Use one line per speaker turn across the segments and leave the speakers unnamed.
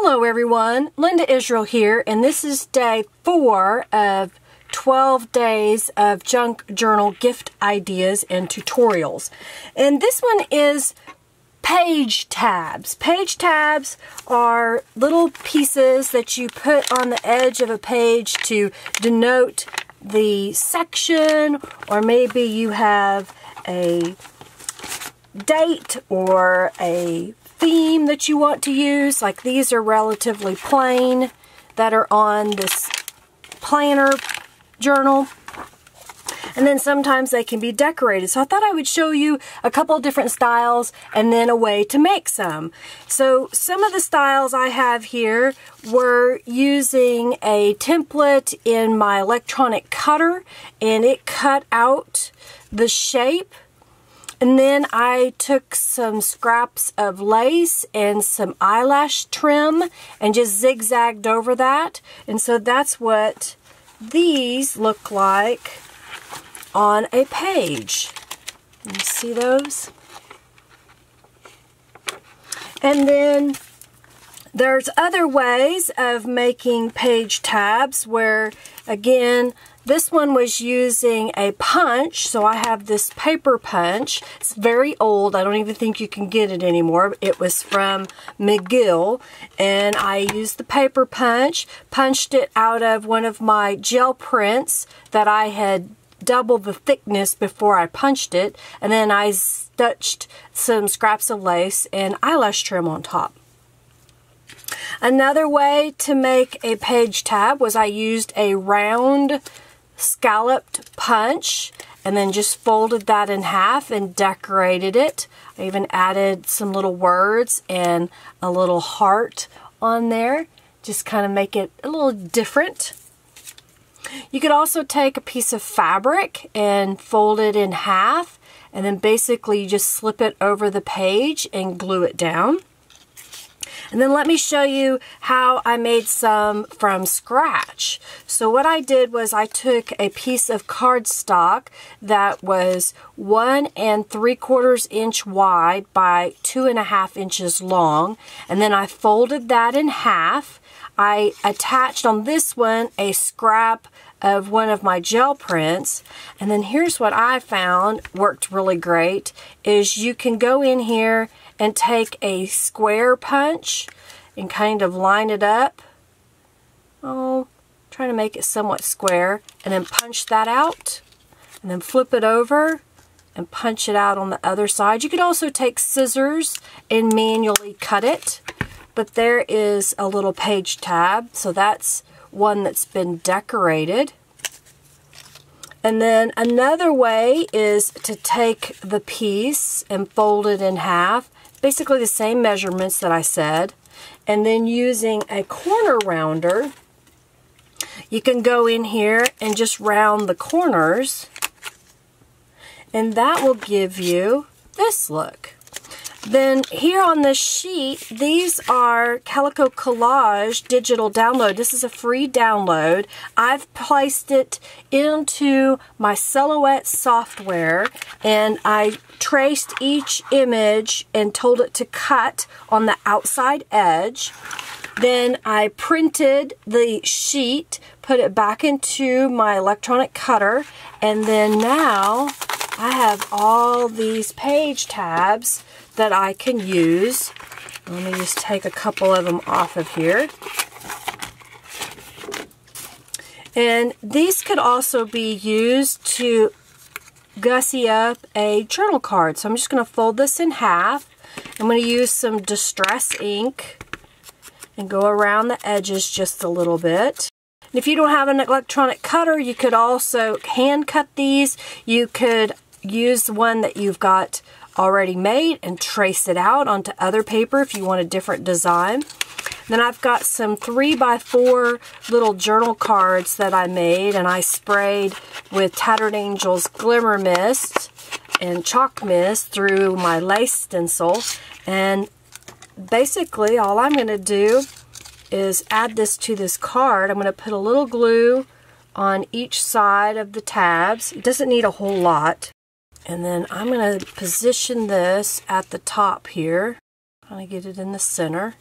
Hello everyone, Linda Israel here, and this is day 4 of 12 days of junk journal gift ideas and tutorials. And this one is page tabs. Page tabs are little pieces that you put on the edge of a page to denote the section, or maybe you have a date or a theme that you want to use. Like these are relatively plain that are on this planner journal, and then sometimes they can be decorated. So I thought I would show you a couple of different styles and then a way to make some. So some of the styles I have here were using a template in my electronic cutter, and it cut out the shape. And then I took some scraps of lace and some eyelash trim and just zigzagged over that. And so that's what these look like on a page. You see those? And then there's other ways of making page tabs where, again, this one was using a punch. So I have this paper punch. It's very old. I don't even think you can get it anymore. It was from McGill, and I used the paper punch, punched it out of one of my gel prints that I had doubled the thickness before I punched it, and then I stitched some scraps of lace and eyelash trim on top. Another way to make a page tab was I used a round scalloped punch and then just folded that in half and decorated it. I even added some little words and a little heart on there, just kind of make it a little different. You could also take a piece of fabric and fold it in half, and then basically you just slip it over the page and glue it down. And then let me show you how I made some from scratch. So what I did was I took a piece of cardstock that was 1 3/4 inch wide by 2.5 inches long, and then I folded that in half. I attached on this one a scrap of one of my gel prints, and then here's what I found worked really great is you can go in here and take a square punch and kind of line it up. Trying to make it somewhat square, and then punch that out, and then flip it over and punch it out on the other side. You could also take scissors and manually cut it, but there is a little page tab, so that's one that's been decorated. And then another way is to take the piece and fold it in half, basically the same measurements that I said, and then using a corner rounder, you can go in here and just round the corners, and that will give you this look. Then here on this sheet, these are Calico Collage digital download. This is a free download. I've placed it into my Silhouette software, and I traced each image and told it to cut on the outside edge. Then I printed the sheet, put it back into my electronic cutter, and then now I have all these page tabs that I can use. Let me just take a couple of them off of here. And these could also be used to gussy up a journal card. So I'm just going to fold this in half. I'm going to use some Distress ink and go around the edges just a little bit. And if you don't have an electronic cutter, you could also hand cut these. You could use the one that you've got already made and trace it out onto other paper if you want a different design. Then I've got some 3x4 little journal cards that I made, and I sprayed with Tattered Angels Glimmer Mist and Chalk Mist through my lace stencil. And basically all I'm going to do is add this to this card. I'm going to put a little glue on each side of the tabs. It doesn't need a whole lot. And then I'm going to position this at the top here. Kind of get it in the center.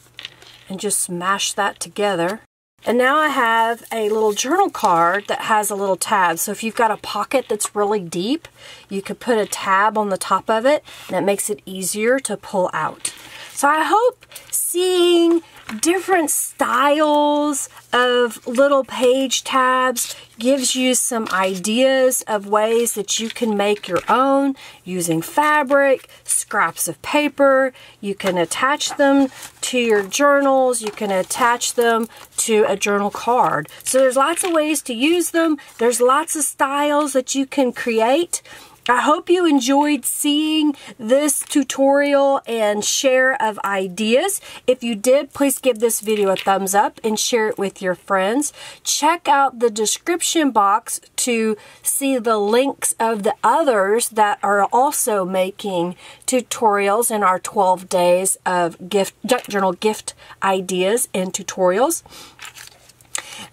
and just smash that together. And now I have a little journal card that has a little tab. So if you've got a pocket that's really deep, you could put a tab on the top of it, and it makes it easier to pull out. So I hope seeing different styles of little page tabs gives you some ideas of ways that you can make your own using fabric, scraps of paper. You can attach them to your journals. You can attach them to a journal card. So there's lots of ways to use them. There's lots of styles that you can create. I hope you enjoyed seeing this tutorial and share of ideas. If you did, please give this video a thumbs up and share it with your friends. Check out the description box to see the links of the others that are also making tutorials in our 12 days of junk journal gift ideas and tutorials.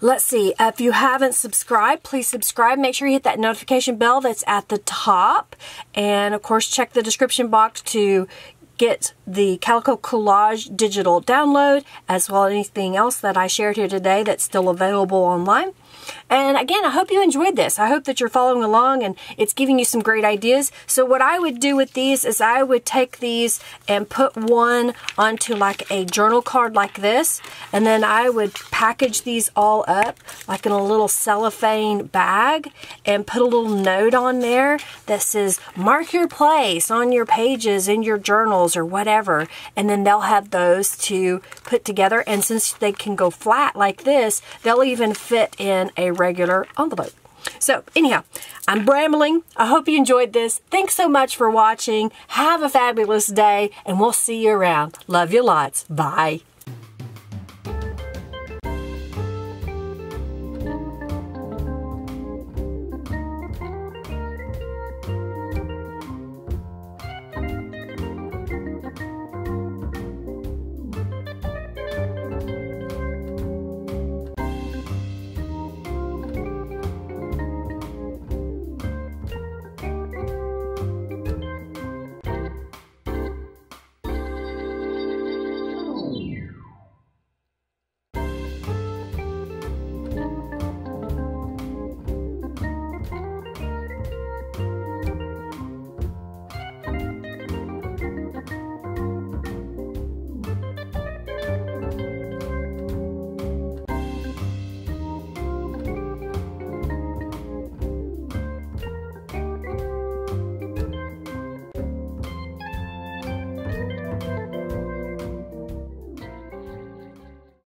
Let's see, if you haven't subscribed, please subscribe. Make sure you hit that notification bell that's at the top. And of course, check the description box to get the Calico Collage digital download, as well as anything else that I shared here today that's still available online. And again, I hope you enjoyed this. I hope that you're following along and it's giving you some great ideas. So what I would do with these is I would take these and put one onto like a journal card like this. And then I would package these all up like in a little cellophane bag and put a little note on there that says, mark your place on your pages in your journals or whatever. And then they'll have those to put together. And since they can go flat like this, they'll even fit in a regular envelope. So anyhow, I'm rambling. I hope you enjoyed this. Thanks so much for watching. Have a fabulous day, and we'll see you around. Love you lots. Bye.